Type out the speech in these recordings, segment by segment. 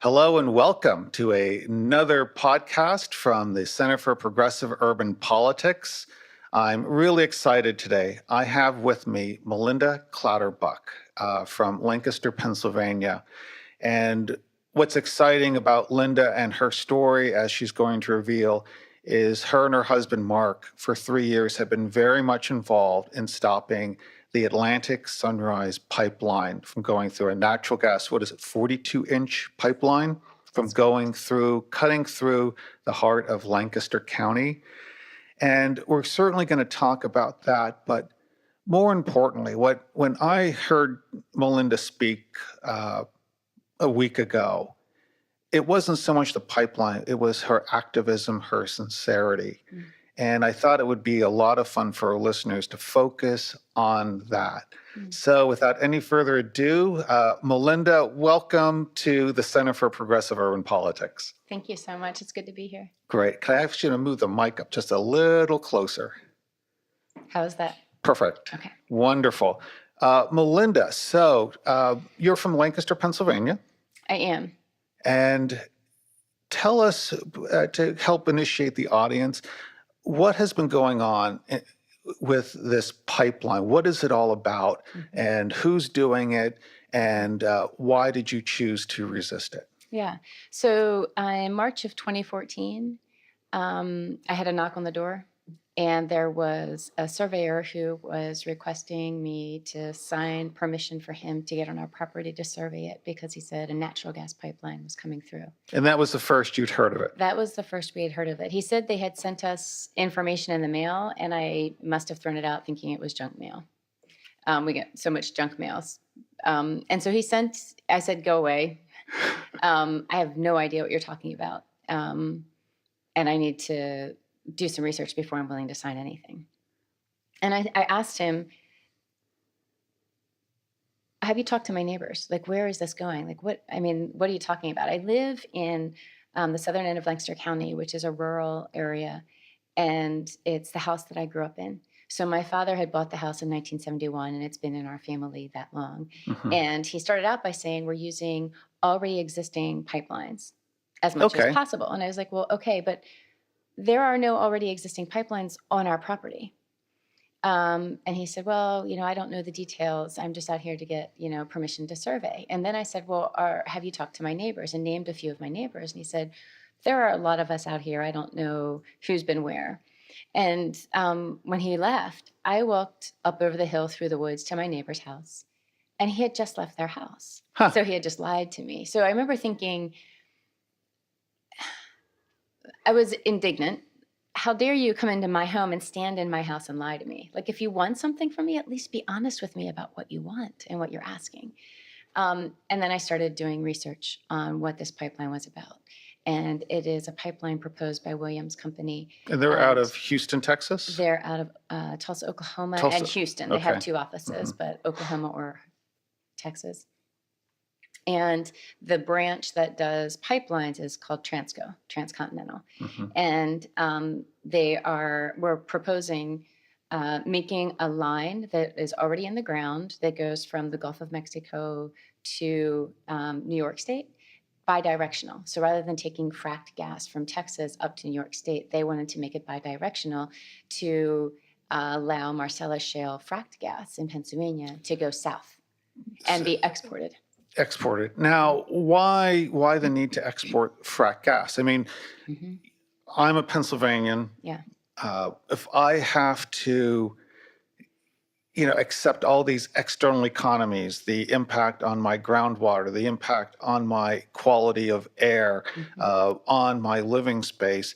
Hello and welcome to another podcast from the Center for Progressive Urban Politics. I'm really excited today. I have with me Malinda Clatterbuck from Lancaster, Pennsylvania. And what's exciting about Linda and her story, as she's going to reveal, is her and her husband, Mark, for 3 years have been very much involved in stopping the Atlantic Sunrise Pipeline from going through a natural gas, 42-inch pipeline from cutting through the heart of Lancaster County. And we're certainly going to talk about that. But more importantly, when I heard Malinda speak a week ago, it wasn't so much the pipeline, it was her activism, her sincerity. And I thought it would be a lot of fun for our listeners to focus on that. So without any further ado, Malinda, welcome to the Center for Progressive Urban Politics. Thank you so much. It's good to be here. Great. Can I ask you to move the mic up just a little closer? How's that? Perfect. Okay. Wonderful. Malinda, so you're from Lancaster, Pennsylvania. I am. And tell us, to help initiate the audience, what has been going on with this pipeline? What is it all about? And who's doing it? And why did you choose to resist it? Yeah. So in March of 2014, I had a knock on the door, and there was a surveyor who was requesting me to sign permission for him to get on our property to survey it because he said a natural gas pipeline was coming through. And that was the first you'd heard of it? That was the first we had heard of it. He said they had sent us information in the mail, and I must have thrown it out thinking it was junk mail. We get so much junk mails. And so I said, go away. I have no idea what you're talking about. And I need to do some research before I'm willing to sign anything. And I asked him, have you talked to my neighbors? Like, where is this going? Like, what are you talking about? I live in the southern end of Lancaster County, which is a rural area, and it's the house that I grew up in. So my father had bought the house in 1971, and it's been in our family that long. And he started out by saying, we're using already existing pipelines as much as possible. And I was like, well, okay, but there are no already existing pipelines on our property. And he said, well, I don't know the details. I'm just out here to get, permission to survey. And then I said, well, have you talked to my neighbors? And named a few of my neighbors. And he said, there are a lot of us out here. I don't know who's been where. And when he left, I walked up over the hill through the woods to my neighbor's house. And he had just left their house. So he had just lied to me. So I remember thinking, I was indignant. How dare you come into my home and stand in my house and lie to me? Like, if you want something from me, at least be honest with me about what you want and what you're asking. And then I started doing research on what this pipeline was about. And it is a pipeline proposed by Williams Company. And they're out of Houston, Texas? They're out of Tulsa, Oklahoma, and Houston. They have two offices, but Oklahoma or Texas. And the branch that does pipelines is called Transco, Transcontinental. And we're proposing making a line that is already in the ground that goes from the Gulf of Mexico to New York State, bi-directional. So rather than taking fracked gas from Texas up to New York State, they wanted to make it bi-directional to allow Marcellus Shale fracked gas in Pennsylvania to go south and be exported. Now, why the need to export frack gas? I mean, I'm a Pennsylvanian. Yeah. If I have to, accept all these external economies, the impact on my groundwater, the impact on my quality of air, on my living space,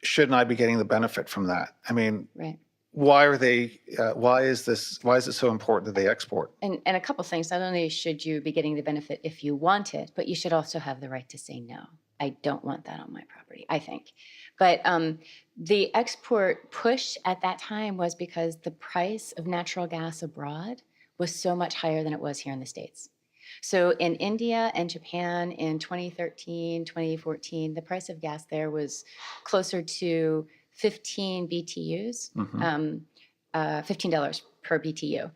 shouldn't I be getting the benefit from that? I mean, right. Why is it so important that they export? And a couple things. Not only should you be getting the benefit if you want it, but you should also have the right to say no. I don't want that on my property, I think. But the export push at that time was because the price of natural gas abroad was so much higher than it was here in the States. So in India and Japan in 2013, 2014, the price of gas there was closer to 15 BTUs, $15 per BTU.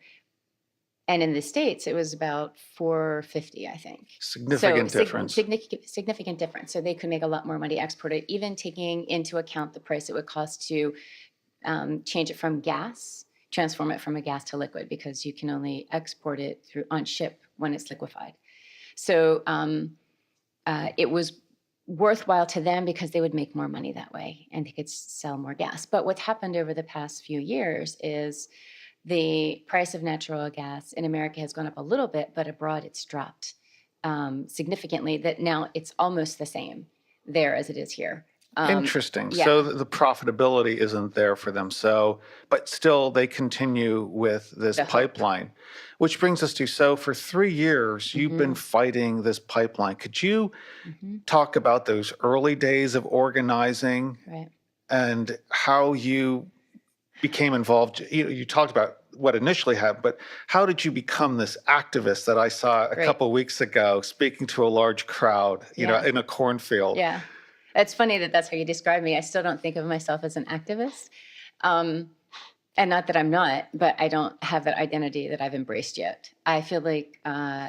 And in the States, it was about 450, I think. So Significant difference. significant difference. So they could make a lot more money export it, even taking into account the price it would cost to change it from gas, transform it from a gas to liquid, because you can only export it through on ship when it's liquefied. So it was worthwhile to them because they would make more money that way and they could sell more gas. But what's happened over the past few years is the price of natural gas in America has gone up a little bit, but abroad it's dropped significantly. That now it's almost the same there as it is here. Interesting. Yeah. So the profitability isn't there for them. So, but still they continue with this The hope. pipeline, which brings us to, so for 3 years, you've been fighting this pipeline. Could you talk about those early days of organizing Right. and how you became involved? You talked about what initially happened, but how did you become this activist that I saw a Great. couple of weeks ago speaking to a large crowd, Yeah. in a cornfield? Yeah. It's funny that that's how you describe me. I still don't think of myself as an activist. And not that I'm not, but I don't have that identity that I've embraced yet. I feel like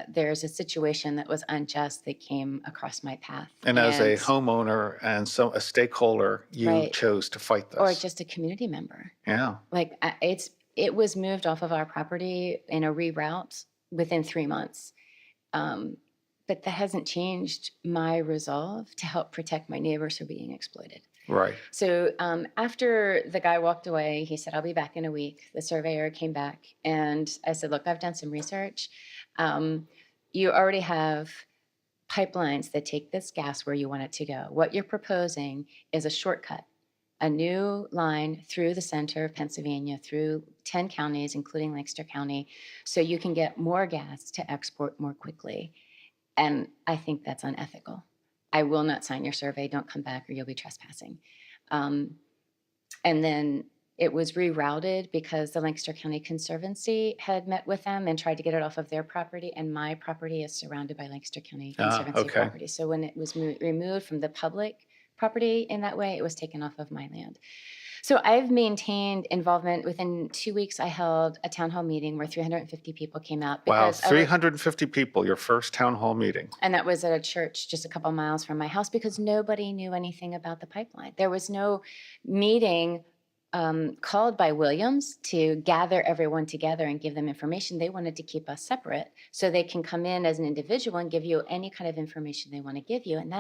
there's a situation that was unjust that came across my path. And as a homeowner and a stakeholder, you Right. chose to fight this. Or just a community member. Yeah. Like it was moved off of our property in a reroute within 3 months. But that hasn't changed my resolve to help protect my neighbors who are being exploited. Right. So after the guy walked away, he said, I'll be back in a week. The surveyor came back and I said, look, I've done some research. You already have pipelines that take this gas where you want it to go. What you're proposing is a shortcut, a new line through the center of Pennsylvania, through 10 counties, including Lancaster County, so you can get more gas to export more quickly. And I think that's unethical. I will not sign your survey. Don't come back or you'll be trespassing. And then it was rerouted because the Lancaster County Conservancy had met with them and tried to get it off of their property. And my property is surrounded by Lancaster County Conservancy property. So when it was removed from the public property in that way, it was taken off of my land. So I've maintained involvement. Within 2 weeks, I held a town hall meeting where 350 people came out. Wow, 350 people, your first town hall meeting. And that was at a church just a couple miles from my house because nobody knew anything about the pipeline. There was no meeting called by Williams to gather everyone together and give them information. They wanted to keep us separate so they can come in as an individual and give you any kind of information they want to give you. And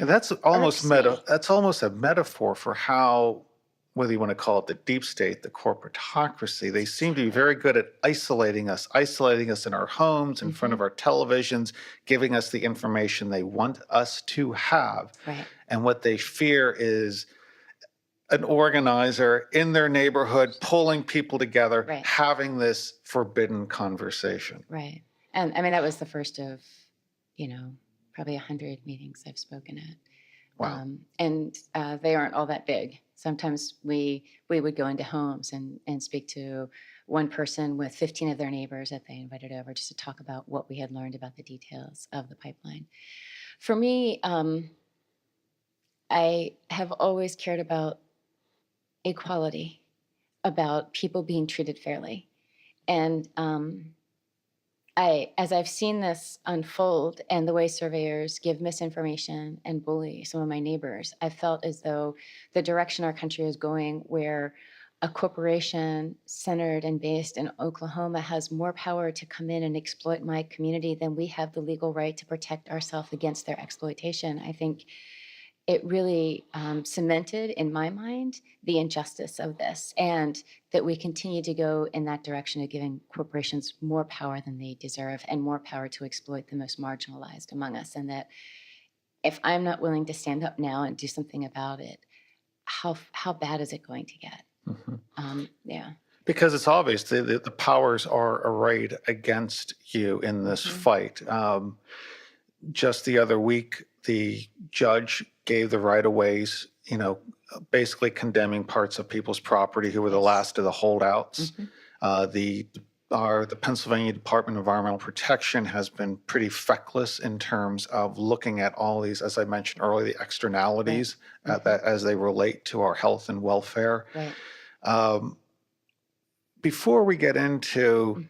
that's almost that's almost a metaphor for how, whether you want to call it the deep state, the corporatocracy, they seem to be very good at isolating us in our homes, in front of our televisions, giving us the information they want us to have. Right. And what they fear is an organizer in their neighborhood pulling people together, having this forbidden conversation. Right. And I mean, that was the first of, probably 100 meetings I've spoken at. Wow. And they aren't all that big. Sometimes we would go into homes and speak to one person with 15 of their neighbors that they invited over just to talk about what we had learned about the details of the pipeline. For me, I have always cared about equality, about people being treated fairly. And as I've seen this unfold and the way surveyors give misinformation and bully some of my neighbors, I felt as though the direction our country is going, where a corporation centered and based in Oklahoma has more power to come in and exploit my community than we have the legal right to protect ourselves against their exploitation. I think it really cemented in my mind the injustice of this, and that we continue to go in that direction of giving corporations more power than they deserve and more power to exploit the most marginalized among us. And that if I'm not willing to stand up now and do something about it, how bad is it going to get? Yeah. Because it's obvious the powers are arrayed against you in this fight. Just the other week, the judge gave the right-of-ways, basically condemning parts of people's property who were the last of the holdouts. The Pennsylvania Department of Environmental Protection has been pretty feckless in terms of looking at all these, as I mentioned earlier, the externalities that as they relate to our health and welfare. Right. Before we get into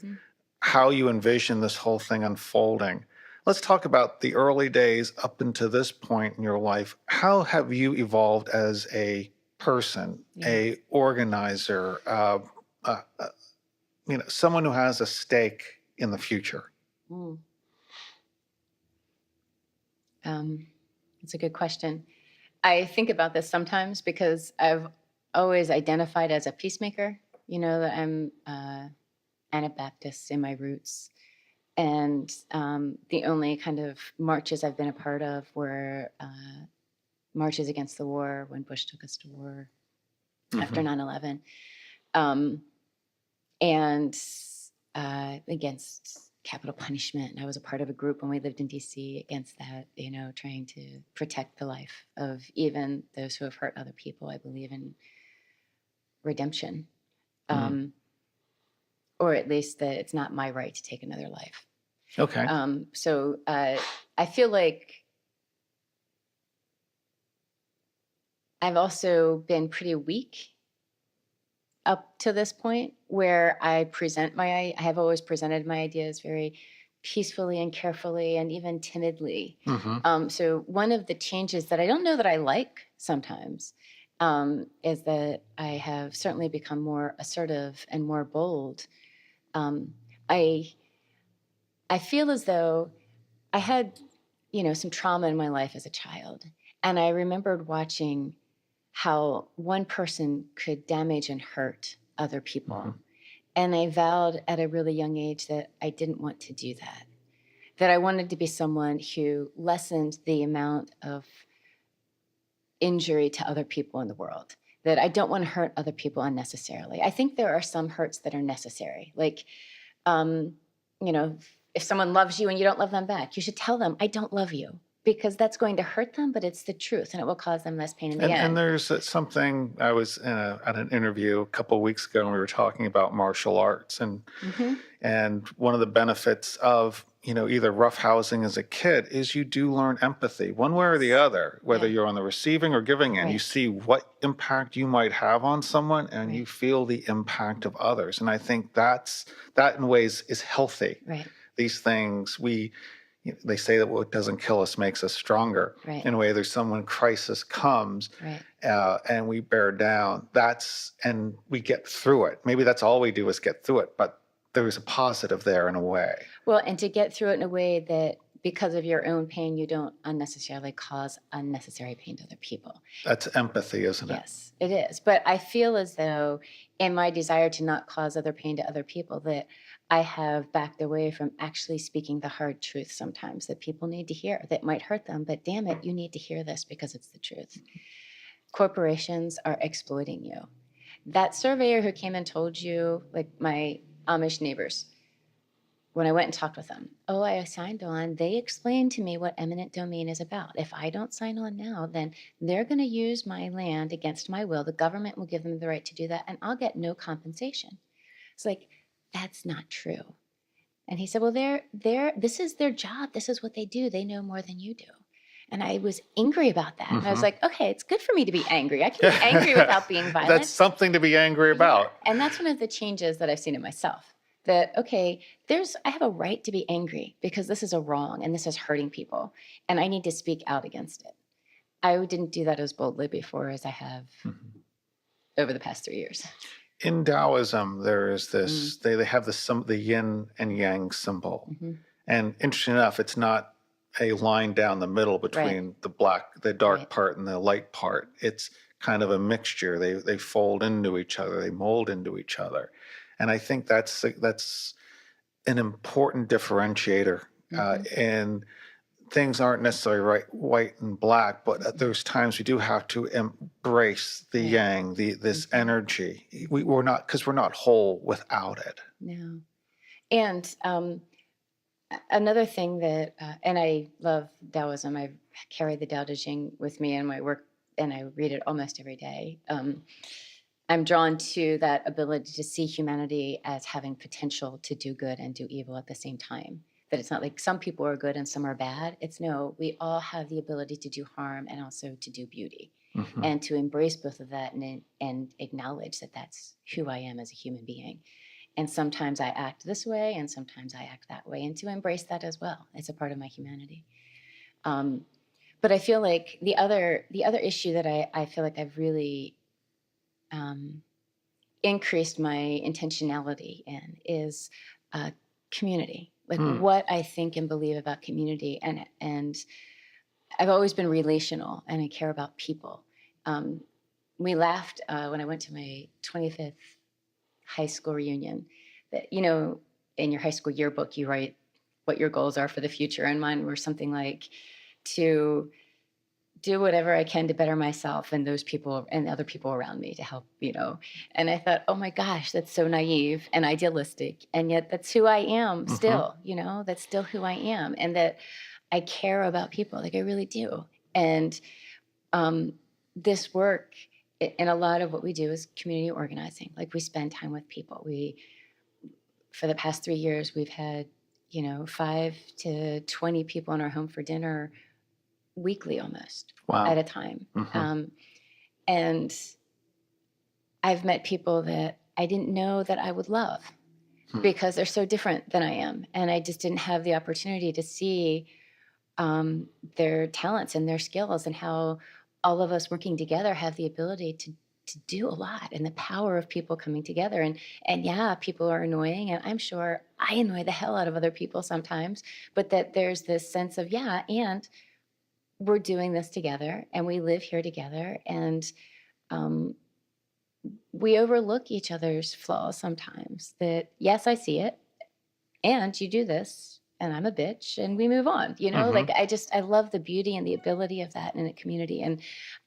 how you envision this whole thing unfolding. Let's talk about the early days up until this point in your life. How have you evolved as a person, Yeah. a organizer, uh, uh, someone who has a stake in the future? Mm. That's a good question. I think about this sometimes because I've always identified as a peacemaker. That I'm Anabaptist in my roots. And the only kind of marches I've been a part of were marches against the war when Bush took us to war after 9/11. And against capital punishment. And I was a part of a group when we lived in DC against that, trying to protect the life of even those who have hurt other people. I believe in redemption, or at least that it's not my right to take another life. Okay. So I feel like I've also been pretty weak up to this point, where I have always presented my ideas very peacefully and carefully and even timidly. So one of the changes that I don't know that I like sometimes is that I have certainly become more assertive and more bold. I feel as though I had, some trauma in my life as a child. And I remembered watching how one person could damage and hurt other people. And I vowed at a really young age that I didn't want to do that, that I wanted to be someone who lessened the amount of injury to other people in the world, that I don't want to hurt other people unnecessarily. I think there are some hurts that are necessary. Like, if someone loves you and you don't love them back, you should tell them, I don't love you, because that's going to hurt them, but it's the truth and it will cause them less pain in the end. And there's something, I was at an interview a couple of weeks ago, and we were talking about martial arts, and one of the benefits of either roughhousing as a kid is you do learn empathy one way or the other, whether you're on the receiving or giving end. You see what impact you might have on someone, and you feel the impact of others. And I think that in ways is healthy. These things, they say that what doesn't kill us makes us stronger. In a way, there's when crisis comes and we bear down, and we get through it. Maybe that's all we do is get through it, but there's a positive there in a way. Well, and to get through it in a way that because of your own pain, you don't unnecessarily cause unnecessary pain to other people. That's empathy, isn't it? Yes, it is. But I feel as though in my desire to not cause other pain to other people, that I have backed away from actually speaking the hard truth sometimes that people need to hear, that might hurt them, but damn it, you need to hear this because it's the truth. Corporations are exploiting you. That surveyor who came and told you, like my Amish neighbors, when I went and talked with them, I signed on. They explained to me what eminent domain is about. If I don't sign on now, then they're going to use my land against my will. The government will give them the right to do that, and I'll get no compensation. It's like, that's not true. And he said, well, this is their job. This is what they do. They know more than you do. And I was angry about that. And I was like, okay, it's good for me to be angry. I can be angry without being violent. That's something to be angry about. Yeah. And that's one of the changes that I've seen in myself. That, okay, I have a right to be angry because this is a wrong and this is hurting people. And I need to speak out against it. I didn't do that as boldly before as I have over the past 3 years. In Taoism, there is this, they have the yin and yang symbol. And interesting enough, it's not a line down the middle between the dark part and the light part. It's kind of a mixture. They fold into each other. They mold into each other. And I think that's an important differentiator. And things aren't necessarily white and black, but there's times we do have to embrace the yang, this energy. We're not whole without it. No. And another thing that, and I love Taoism. I've carried the Tao Te Ching with me in my work, and I read it almost every day. I'm drawn to that ability to see humanity as having potential to do good and do evil at the same time. That it's not like some people are good and some are bad. It's no, we all have the ability to do harm and also to do beauty. And to embrace both of that and acknowledge that that's who I am as a human being. And sometimes I act this way and sometimes I act that way, and to embrace that as well. It's a part of my humanity. But I feel like the other issue that I feel like I've really increased my intentionality in is community, like what I think and believe about community. And I've always been relational and I care about people. We laughed when I went to my 25th high school reunion that, you know, in your high school yearbook, you write what your goals are for the future. And mine were something like to do whatever I can to better myself and those people and other people around me to help, you know. And I thought, oh my gosh, that's so naive and idealistic. And yet that's who I am still, you know, that's still who I am. And that I care about people, like I really do. And this work, and a lot of what we do is community organizing. Like we spend time with people. For the past 3 years, we've had, you know, 5 to 20 people in our home for dinner weekly almost at a time. And I've met people that I didn't know that I would love because they're so different than I am. And I just didn't have the opportunity to see their talents and their skills and how all of us working together have the ability to do a lot, and the power of people coming together. And yeah, people are annoying, and I'm sure I annoy the hell out of other people sometimes, but that there's this sense of, yeah, and we're doing this together and we live here together, and we overlook each other's flaws sometimes. That, yes, I see it, and you do this, and I'm a bitch, and we move on, you know. Like I love the beauty and the ability of that in a community. And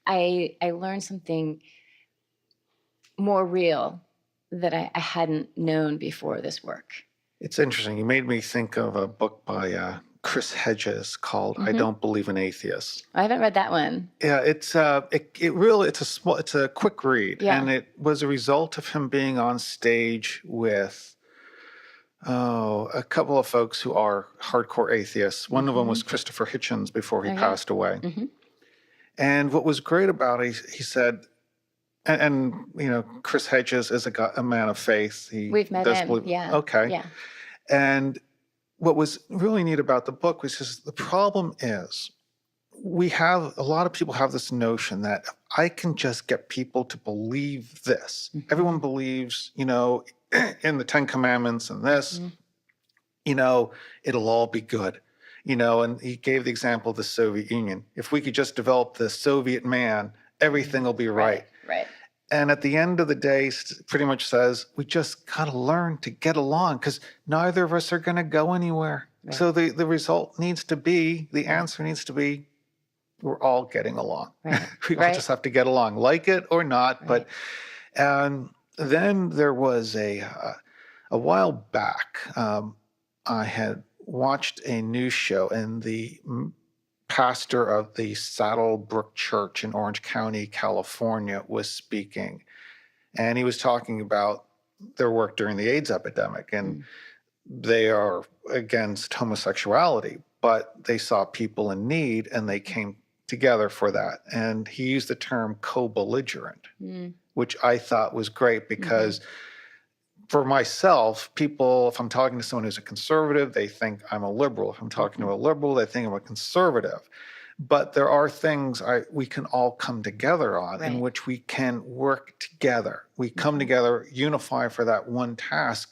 I learned something more real that I hadn't known before this work. It's interesting. You made me think of a book by Chris Hedges called "I Don't Believe in Atheists." I haven't read that one. Yeah, it's a quick read, and it was a result of him being on stage with a couple of folks who are hardcore atheists. One of them was Christopher Hitchens before he passed away. And what was great about it, he said, and you know, Chris Hedges is a man of faith. We've met him. Okay. Yeah. And what was really neat about the book was just the problem is a lot of people have this notion that I can just get people to believe this. Everyone believes, you know, in the 10 Commandments and this, you know, it'll all be good. You know, and he gave the example of the Soviet Union. If we could just develop the Soviet man, everything will be right. Right. And at the end of the day, pretty much says, we just got to learn to get along because neither of us are going to go anywhere. Right. So the result needs to be, the answer needs to be, we're all getting along. Right. We all just have to get along, like it or not. Right. But, and then there was a while back, I had watched a news show, and the pastor of the Saddlebrook Church in Orange County, California, was speaking. And he was talking about their work during the AIDS epidemic. And they are against homosexuality, but they saw people in need and they came together for that. And he used the term co-belligerent, which I thought was great because for myself, people, if I'm talking to someone who's a conservative, they think I'm a liberal. If I'm talking to a liberal, they think I'm a conservative. But there are things we can all come together on in which we can work together. We come together, unify for that one task.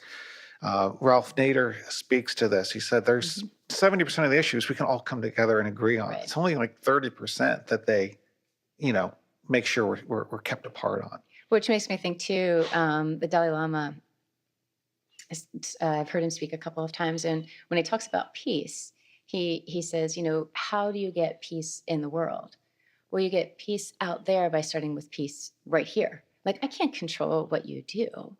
Ralph Nader speaks to this. He said there's 70% of the issues we can all come together and agree on. It's only like 30% that they, you know, make sure we're kept apart on. Which makes me think too, the Dalai Lama, I've heard him speak a couple of times, and when he talks about peace, he says, you know, how do you get peace in the world? Well, you get peace out there by starting with peace right here. Like, I can't control what you do.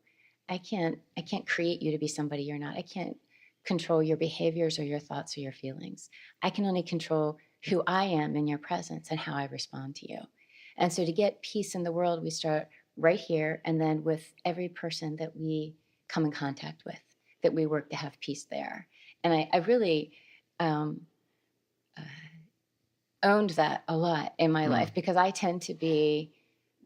I can't create you to be somebody you're not. I can't control your behaviors or your thoughts or your feelings. I can only control who I am in your presence and how I respond to you. And so to get peace in the world, we start right here, and then with every person that we come in contact with, that we work to have peace there. And I really owned that a lot in my life, because I tend to be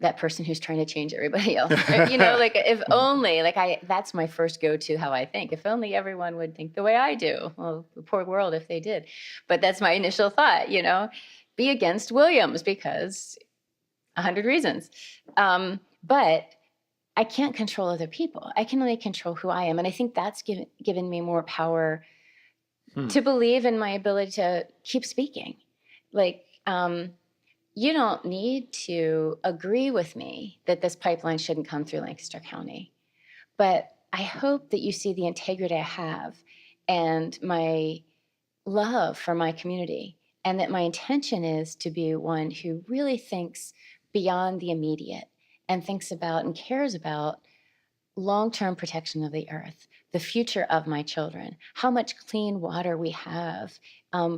that person who's trying to change everybody else. You know, like if only, that's my first go-to how I think. If only everyone would think the way I do. Well, the poor world if they did. But that's my initial thought, you know, be against Williams because 100 reasons. But I can't control other people. I can only control who I am. And I think that's given me more power to believe in my ability to keep speaking. Like, you don't need to agree with me that this pipeline shouldn't come through Lancaster County. But I hope that you see the integrity I have and my love for my community, and that my intention is to be one who really thinks beyond the immediate and thinks about and cares about long-term protection of the earth, the future of my children, how much clean water we have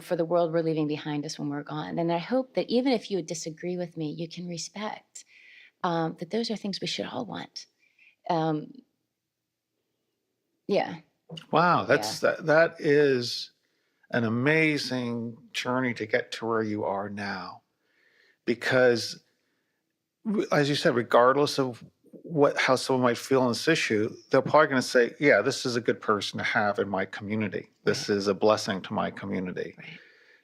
for the world we're leaving behind us when we're gone. And I hope that even if you disagree with me, you can respect that those are things we should all want. Yeah. Wow, that is an amazing journey to get to where you are now. Because, as you said, regardless of how someone might feel on this issue, they're probably going to say, yeah, this is a good person to have in my community. This is a blessing to my community. Right.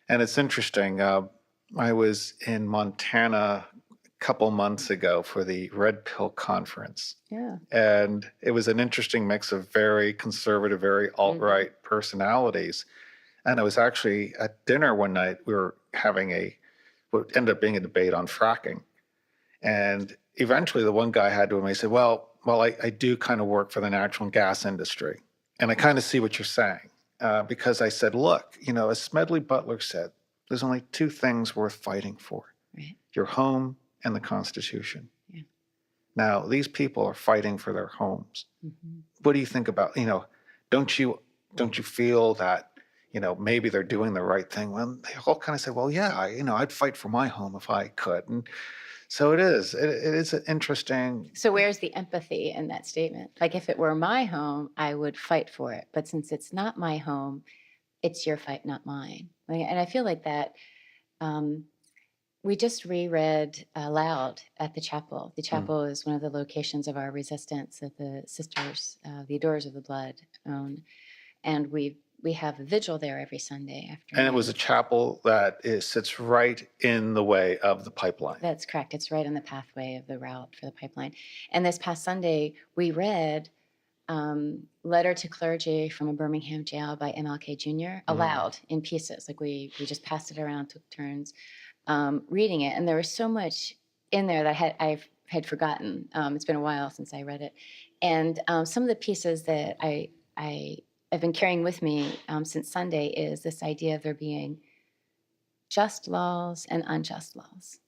And it's interesting. I was in Montana a couple months ago for the Red Pill Conference. Yeah. And it was an interesting mix of very conservative, very alt-right personalities. And I was actually at dinner one night. We were having what ended up being a debate on fracking. And eventually the one guy had to him, he said, well, I do kind of work for the natural gas industry. And I kind of see what you're saying. Because I said, look, you know, as Smedley Butler said, there's only two things worth fighting for. Right. Your home and the Constitution. Yeah. Now, these people are fighting for their homes. Mm-hmm. What do you think about, you know, don't you feel that, you know, maybe they're doing the right thing? Well, they all kind of say, well, yeah, I'd fight for my home if I could. And so it is interesting. So where's the empathy in that statement? Like, if it were my home, I would fight for it. But since it's not my home, it's your fight, not mine. And I feel like that. We just reread aloud at the chapel. The chapel is one of the locations of our resistance that the sisters, the Adorers of the Blood, own. And we have a vigil there every Sunday afternoon. And it was a chapel that sits right in the way of the pipeline. That's correct. It's right on the pathway of the route for the pipeline. And this past Sunday, we read Letter to Clergy from a Birmingham Jail by MLK Jr. aloud in pieces. Like we just passed it around, took turns reading it. And there was so much in there that I had forgotten. It's been a while since I read it. And some of the pieces that I've been carrying with me since Sunday is this idea of there being just laws and unjust laws.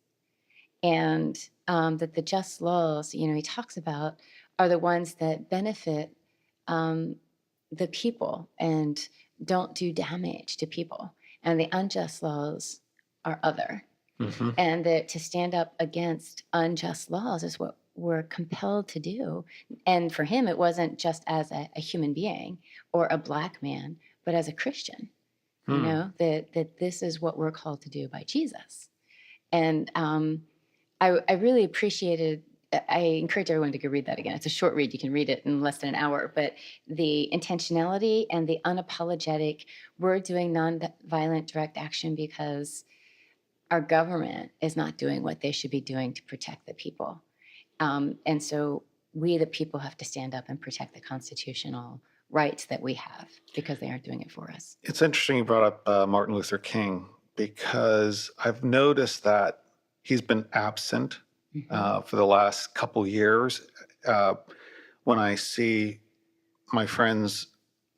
And that the just laws, you know, he talks about are the ones that benefit the people and don't do damage to people. And the unjust laws are other. Mm-hmm. And that to stand up against unjust laws is what we're compelled to do. And for him, it wasn't just as a human being or a Black man, but as a Christian, you know, that this is what we're called to do by Jesus. And I really appreciated, I encourage everyone to go read that again. It's a short read. You can read it in less than an hour. But the intentionality and the unapologetic, we're doing nonviolent direct action because our government is not doing what they should be doing to protect the people. And so we, the people, have to stand up and protect the constitutional rights that we have because they aren't doing it for us. It's interesting you brought up Martin Luther King, because I've noticed that he's been absent for the last couple years. When I see my friends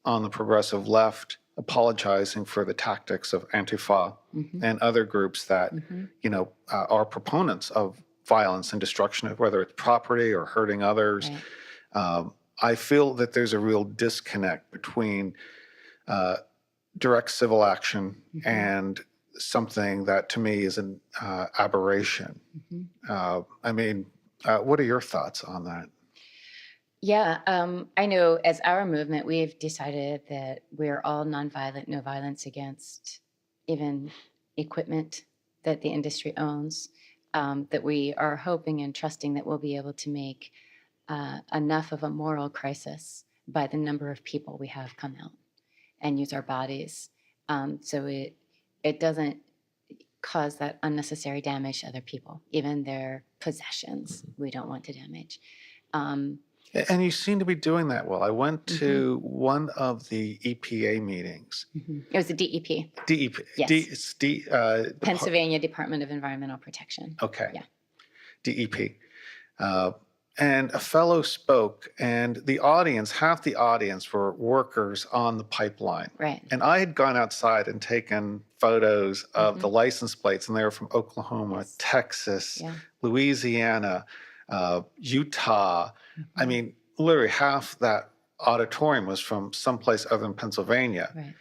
on the progressive left apologizing for the tactics of Antifa and other groups that, you know, are proponents of violence and destruction, whether it's property or hurting others. Right. I feel that there's a real disconnect between direct civil action and something that to me is an aberration. I mean, what are your thoughts on that? Yeah, I know as our movement, we've decided that we're all nonviolent, no violence against even equipment that the industry owns. that we are hoping and trusting that we'll be able to make enough of a moral crisis by the number of people we have come out and use our bodies, so it doesn't cause that unnecessary damage to other people, even their possessions. We don't want to damage. And you seem to be doing that well. I went to one of the EPA meetings. It was the DEP. DEP. Yes. It's Pennsylvania Department of Environmental Protection. Okay. Yeah. DEP. And a fellow spoke, and the audience, half the audience were workers on the pipeline. Right. And I had gone outside and taken photos of the license plates, and they were from Oklahoma, Texas, Louisiana, Utah. I mean, literally half that auditorium was from someplace other than Pennsylvania. Right.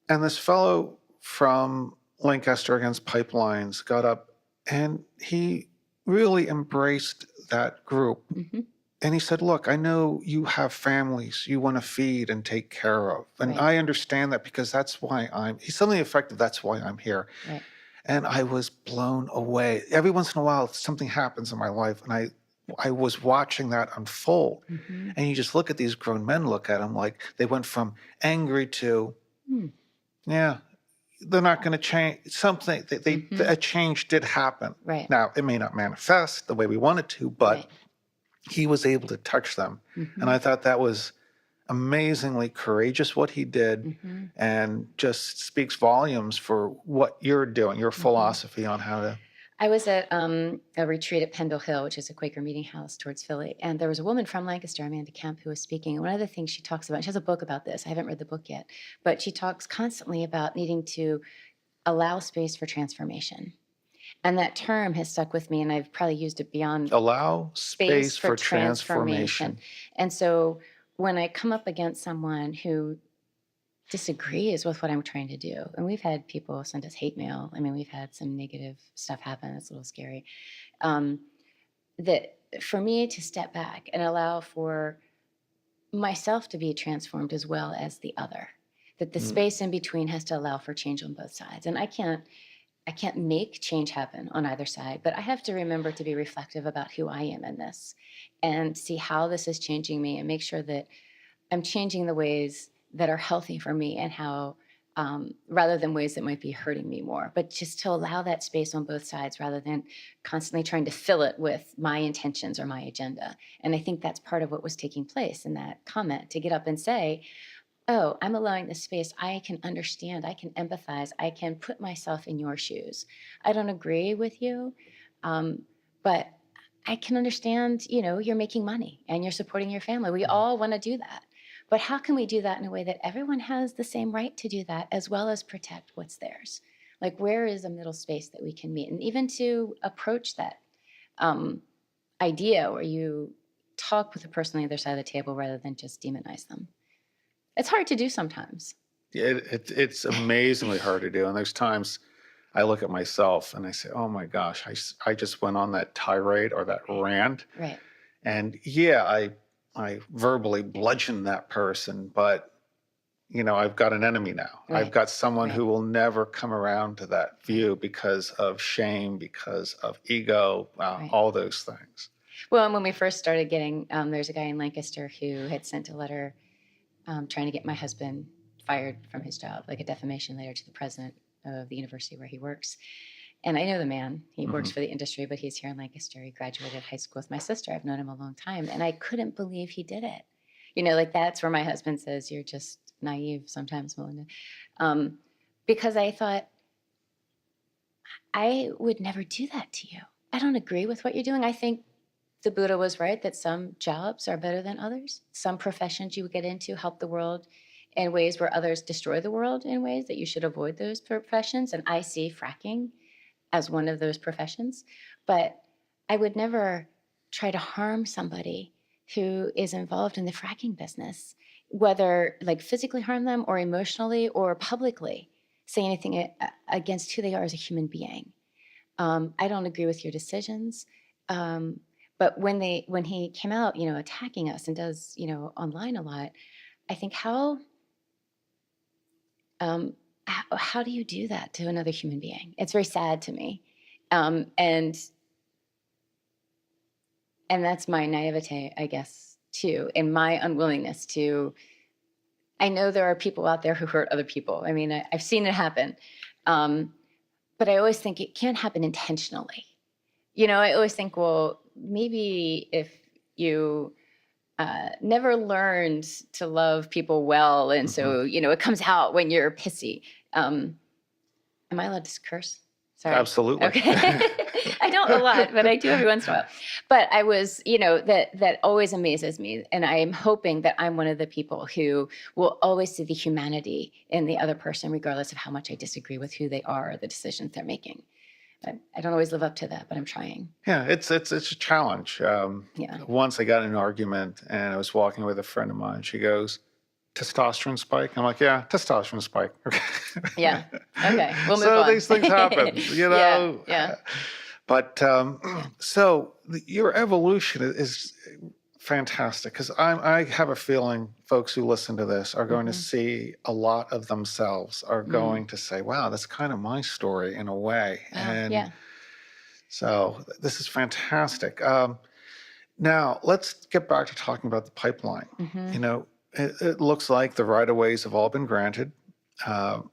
And this fellow from Lancaster Against Pipelines got up, and he really embraced that group. And he said, look, I know you have families you want to feed and take care of. And I understand that, because that's why he's something effective. That's why I'm here. Right. And I was blown away. Every once in a while, something happens in my life, and I was watching that unfold. And you just look at these grown men, look at them like they went from angry to, yeah, they're not going to change something. A change did happen. Right. Now, it may not manifest the way we want it to, but he was able to touch them. And I thought that was amazingly courageous what he did, and just speaks volumes for what you're doing, your philosophy on how to. I was at a retreat at Pendle Hill, which is a Quaker meeting house towards Philly. And there was a woman from Lancaster, Amanda Kemp, who was speaking. And one of the things she talks about, she has a book about this. I haven't read the book yet, but she talks constantly about needing to allow space for transformation. And that term has stuck with me, and I've probably used it beyond. Allow space for transformation. And so when I come up against someone who disagrees with what I'm trying to do, and we've had people send us hate mail. I mean, we've had some negative stuff happen. It's a little scary. That for me to step back and allow for myself to be transformed as well as the other, that the space in between has to allow for change on both sides. And I can't make change happen on either side, but I have to remember to be reflective about who I am in this and see how this is changing me, and make sure that I'm changing the ways that are healthy for me, and how, rather than ways that might be hurting me more, but just to allow that space on both sides rather than constantly trying to fill it with my intentions or my agenda. And I think that's part of what was taking place in that comment, to get up and say, oh, I'm allowing this space. I can understand. I can empathize. I can put myself in your shoes. I don't agree with you, but I can understand, you're making money and you're supporting your family. We all want to do that. But how can we do that in a way that everyone has the same right to do that, as well as protect what's theirs? Like, where is a middle space that we can meet? And even to approach that idea where you talk with the person on the other side of the table rather than just demonize them. It's hard to do sometimes. Yeah, it's amazingly hard to do. And there's times I look at myself and I say, oh my gosh, I just went on that tirade or that rant. Right. And yeah, I verbally bludgeoned that person, but I've got an enemy now. Right. I've got someone who will never come around to that view because of shame, because of ego, all those things. Well, and when we first started getting, there's a guy in Lancaster who had sent a letter trying to get my husband fired from his job, like a defamation letter to the president of the university where he works. And I know the man. He works for the industry, but he's here in Lancaster. He graduated high school with my sister. I've known him a long time. And I couldn't believe he did it. Like that's where my husband says, you're just naive sometimes, Malinda. Because I thought, I would never do that to you. I don't agree with what you're doing. I think the Buddha was right that some jobs are better than others. Some professions you would get into help the world in ways where others destroy the world in ways that you should avoid those professions. And I see fracking as one of those professions. But I would never try to harm somebody who is involved in the fracking business, whether like physically harm them or emotionally or publicly say anything against who they are as a human being. I don't agree with your decisions. But when he came out, attacking us and does, online a lot, I think how do you do that to another human being? It's very sad to me. And that's my naivete, I guess, too, and my unwillingness to. I know there are people out there who hurt other people. I mean, I've seen it happen. But I always think it can't happen intentionally. I always think, well, maybe if you never learned to love people well, and so, it comes out when you're pissy. Am I allowed to curse? Sorry. Absolutely. Okay. I don't a lot, but I do every once in a while. But I was, that always amazes me. And I am hoping that I'm one of the people who will always see the humanity in the other person, regardless of how much I disagree with who they are or the decisions they're making. I don't always live up to that, but I'm trying. Yeah, it's a challenge. Yeah. Once I got in an argument and I was walking with a friend of mine. She goes, "Testosterone spike?" I'm like, "Yeah, testosterone spike." Yeah. Okay. We'll move So on. these things happen, Yeah. But so your evolution is fantastic, because I have a feeling folks who listen to this are going to see a lot of themselves, are going to say, "Wow, that's kind of my story in a way." And Yeah. so this is fantastic. Now let's get back to talking about the pipeline. It looks like the right-of-ways have all been granted.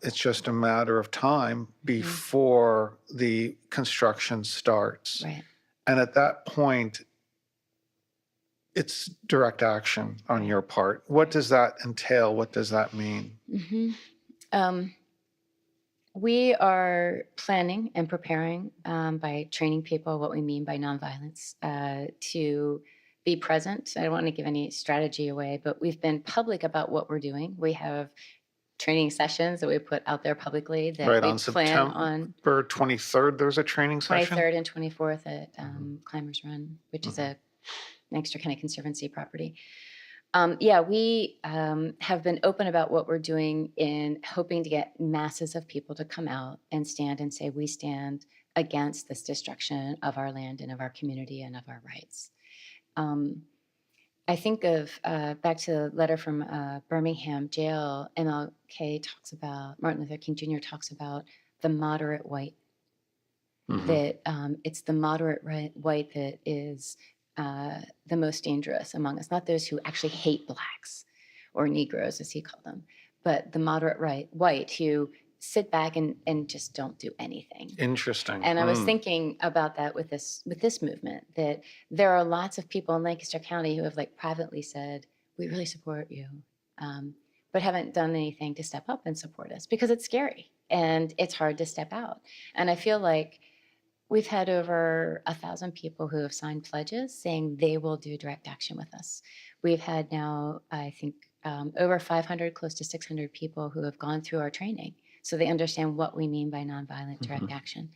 It's just a matter of time before the construction starts. Right. And at that point, it's direct action on your part. What does that entail? What does that mean? We are planning and preparing by training people what we mean by nonviolence to be present. I don't want to give any strategy away, but we've been public about what we're doing. We have training sessions that we put out there publicly that Right, we on plan on September 23rd, there's a training session? 23rd and 24th at Climbers Run, which is an Lancaster County Conservancy property. We have been open about what we're doing in hoping to get masses of people to come out and stand and say, we stand against this destruction of our land and of our community and of our rights. I think of back to the letter from Birmingham jail. MLK talks about, Martin Luther King Jr. talks about the moderate white, that it's the moderate white that is the most dangerous among us, not those who actually hate blacks or Negroes, as he called them, but the moderate white who sit back and just don't do anything. Interesting. And I was thinking about that with this movement, that there are lots of people in Lancaster County who have privately said, we really support you, but haven't done anything to step up and support us because it's scary and it's hard to step out. And I feel like we've had over 1,000 people who have signed pledges saying they will do direct action with us. We've had now, I think, over 500, close to 600 people who have gone through our training. So they understand what we mean by nonviolent direct action.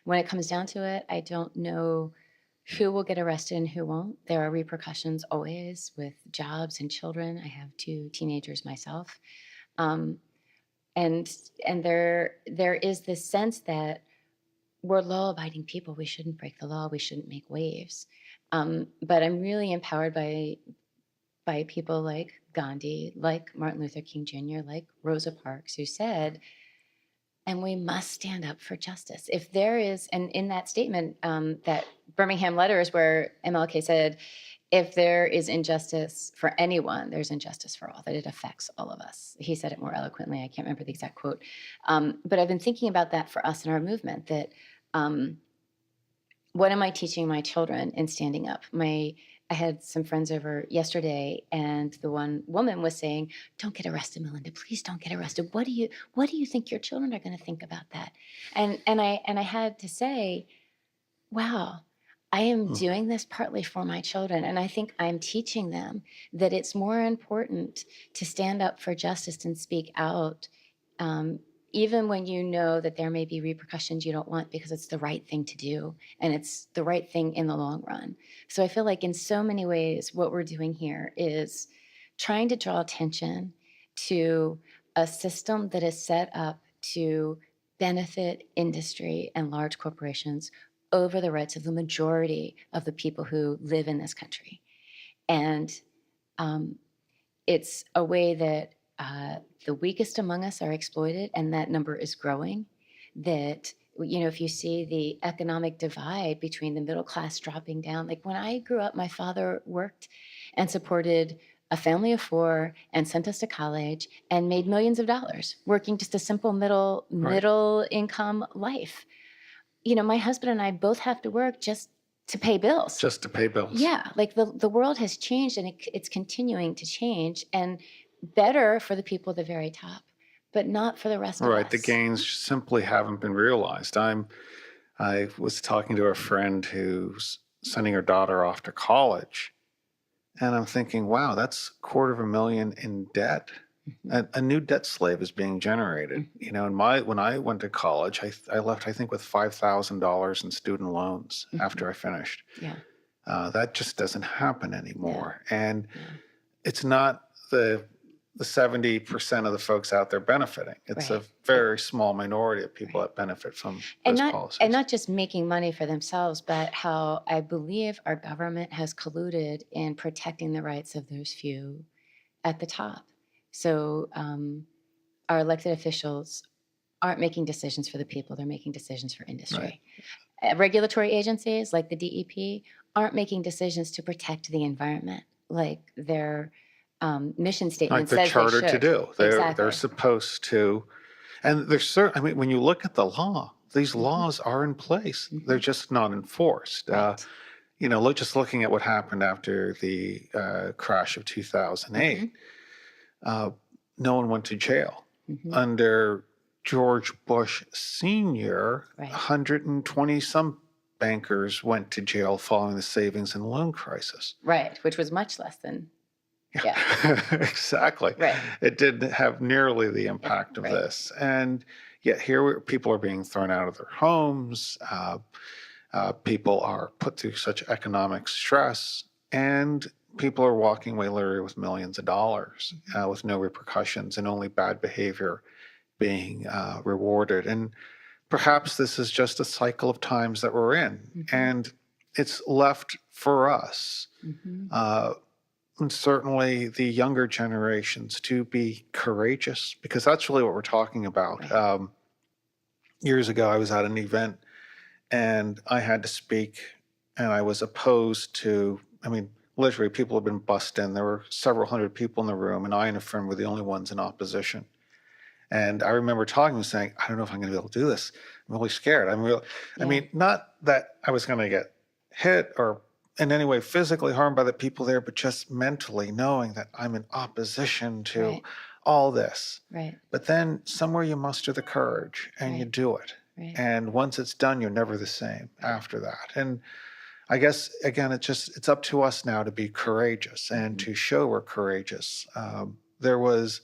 When it comes down to it, I don't know who will get arrested and who won't. There are repercussions always with jobs and children. I have 2 teenagers myself. And there is this sense that we're law-abiding people. We shouldn't break the law. We shouldn't make waves. But I'm really empowered by people like Gandhi, like Martin Luther King Jr., like Rosa Parks, who said, and we must stand up for justice. If there is, and in that statement, that Birmingham letter is where MLK said, if there is injustice for anyone, there's injustice for all, that it affects all of us. He said it more eloquently. I can't remember the exact quote. But I've been thinking about that for us in our movement, that what am I teaching my children in standing up? I had some friends over yesterday, and the one woman was saying, "Don't get arrested, Malinda. Please don't get arrested. What do you think your children are going to think about that?" And I had to say, wow, I am doing this partly for my children, and I think I'm teaching them that it's more important to stand up for justice and speak out, even when you know that there may be repercussions you don't want, because it's the right thing to do and it's the right thing in the long run. So I feel like in so many ways, what we're doing here is trying to draw attention to a system that is set up to benefit industry and large corporations over the rights of the majority of the people who live in this country. And it's a way that the weakest among us are exploited, and that number is growing, that if you see the economic divide between the middle class dropping down, like when I grew up, my father worked and supported a family of four and sent us to college and made millions of dollars working just a simple Right. middle income life. My husband and I both have to work just to pay bills. Just to pay bills. Yeah, like the world has changed, and it's continuing to change, and better for the people at the very top, but not for the rest of Right. The us. gains simply haven't been realized. I was talking to a friend who's sending her daughter off to college, and I'm thinking, wow, that's $250,000 in debt. Mhm, A new debt slave is being generated. mhm. When I went to college, I left, I think, with $5,000 in student loans Mhm. after I finished. Yeah, That just doesn't happen no, anymore. And no. it's not the 70% of the folks out there benefiting. It's a Right, right, very small minority of people right. that benefit from And those not policies. not just making money for themselves, but how I believe our government has colluded in protecting the rights of those few at the top. So our elected officials aren't making decisions for the people; they're making decisions for Right. industry. Regulatory agencies like the DEP aren't making decisions to protect the environment like their mission Like statement they're says they chartered to should. do. They're Exactly. supposed to. And there's certain, I mean, when you look at the law, these Hmm. laws are in place. They're Hmm. just not enforced. Right. Just looking at what happened after the crash of 2008, Hmm. uh, no one went to jail. Hmm. Under George Bush Sr., Right. 120 some bankers went to jail following the savings and loan crisis. Right. Which was much less than, yeah. Yeah, exactly. Right. It didn't have nearly the impact of Right. this. And yet people are being thrown out of their homes. People are put through such economic stress, and people are walking away literally with millions of dollars with no repercussions and only bad behavior being rewarded. And perhaps this is just a cycle of times that we're in, Hmm. and it's left for us. Hmm. Uh, and certainly the younger generations to be courageous, because that's really what we're talking about. Right. Years ago, I was at an event and I had to speak, and I was opposed to, I mean, literally, people had been bussed in. There were several hundred people in the room, and I and a friend were the only ones in opposition. And I remember talking and saying, I don't know if I'm going to be able to do this. I'm really scared. I Yeah. mean, not that I was going to get hit or in any way physically harmed by the people there, but just mentally knowing that I'm in opposition to Right. all this. Right. But then somewhere you muster the courage and you Right. do it. Right. And once it's done, you're never the same Right. after that. And I guess again, it's up to us now to be courageous and Hmm. to show we're courageous. There was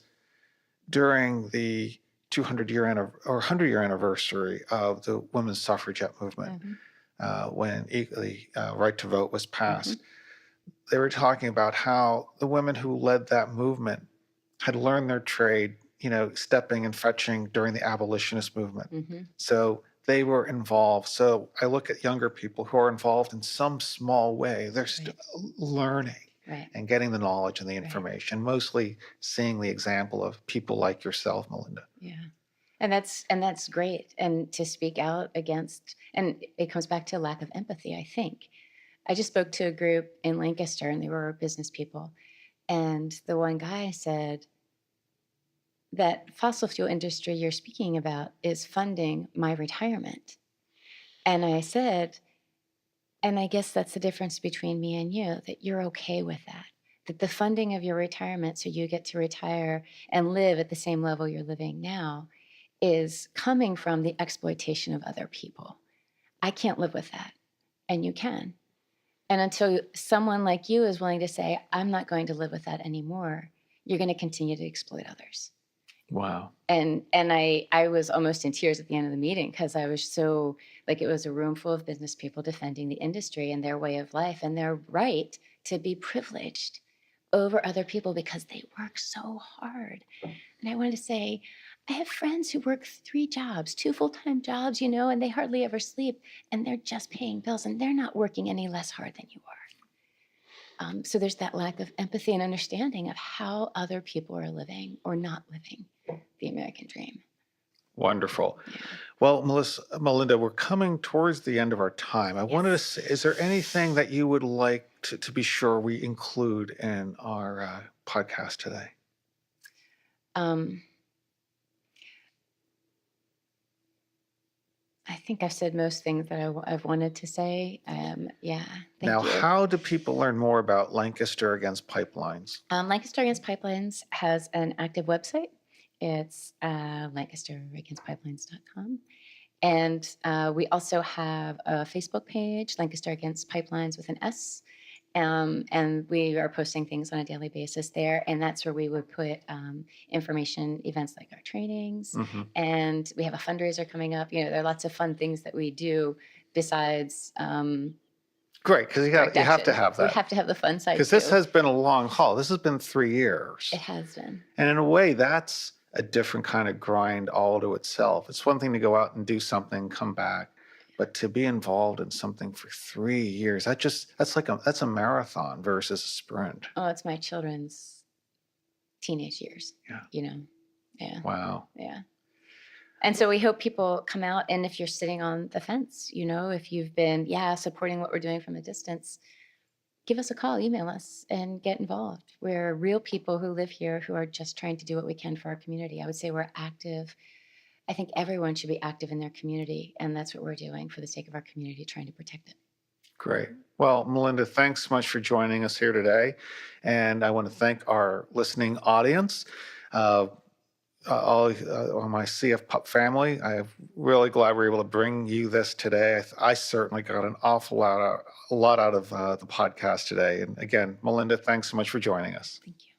during the or 100-year anniversary of the women's suffragette movement, Hmm. when the right to vote was Hmm. passed, they were talking about how the women who led that movement had learned their trade, stepping and fetching during the abolitionist movement. Hmm. So they were involved. So I look at younger people who are involved in some small way. They're still Right. learning Right. and getting the knowledge and the Right. information, mostly seeing the example of people like yourself, Malinda. Yeah. And that's great. And to speak out against, and it comes back to lack of empathy, I think. I just spoke to a group in Lancaster, and they were business people. And the one guy said, that fossil fuel industry you're speaking about is funding my retirement. And I said, and I guess that's the difference between me and you, that you're okay with that. That the funding of your retirement, so you get to retire and live at the same level you're living now, is coming from the exploitation of other people. I can't live with that. And you can. And until someone like you is willing to say, I'm not going to live with that anymore, you're going to continue to exploit others. Wow. And I was almost in tears at the end of the meeting, because I was so, like, it was a room full of business people defending the industry and their way of life and their right to be privileged over other people because they work so hard. And I wanted to say, I have friends who work 3 jobs, 2 full-time jobs, and they hardly ever sleep, and they're just paying bills, and they're not working any less hard than you are. So there's that lack of empathy and understanding of how other people are living or not living the American dream. Wonderful. Yeah. Well, Melinda, we're coming towards the end of our time. I wanted to Yes. say, is there anything that you would like to be sure we include in our podcast today? Um, I think I've said most things that I've wanted to say. Yeah, Now, thank you. how do people learn more about Lancaster Against Pipelines? Lancaster Against Pipelines has an active website. It's lancasteragainstpipelines.com. And we also have a Facebook page, Lancaster Against Pipelines with an S. And we are posting things on a daily basis there. And that's where we would put information, events like our trainings. Mm-hmm. And we have a fundraiser coming up. There are lots of fun things that we do besides Great, because you direct have to action. have We that. have to have the fun side Because too. this has been a long haul. This has been 3 years. It has been. And in a way, that's a different kind of grind all to itself. It's one thing to go out and do something, come back, but to be involved in something for 3 years, that's a marathon versus a sprint. Oh, it's my children's teenage years. Yeah. Yeah. Wow. Yeah. And so we hope people come out, and if you're sitting on the fence, if you've been, supporting what we're doing from a distance, give us a call, email us, and get involved. We're real people who live here who are just trying to do what we can for our community. I would say we're active. I think everyone should be active in their community, and that's what we're doing for the sake of our community, trying to protect it. Great. Well, Melinda, thanks so much for joining us here today. And I want to thank our listening audience. All my CF Pup family. I'm really glad we were able to bring you this today. I certainly got an awful lot out of the podcast today. And again, Melinda, thanks so much for joining us. Thank you.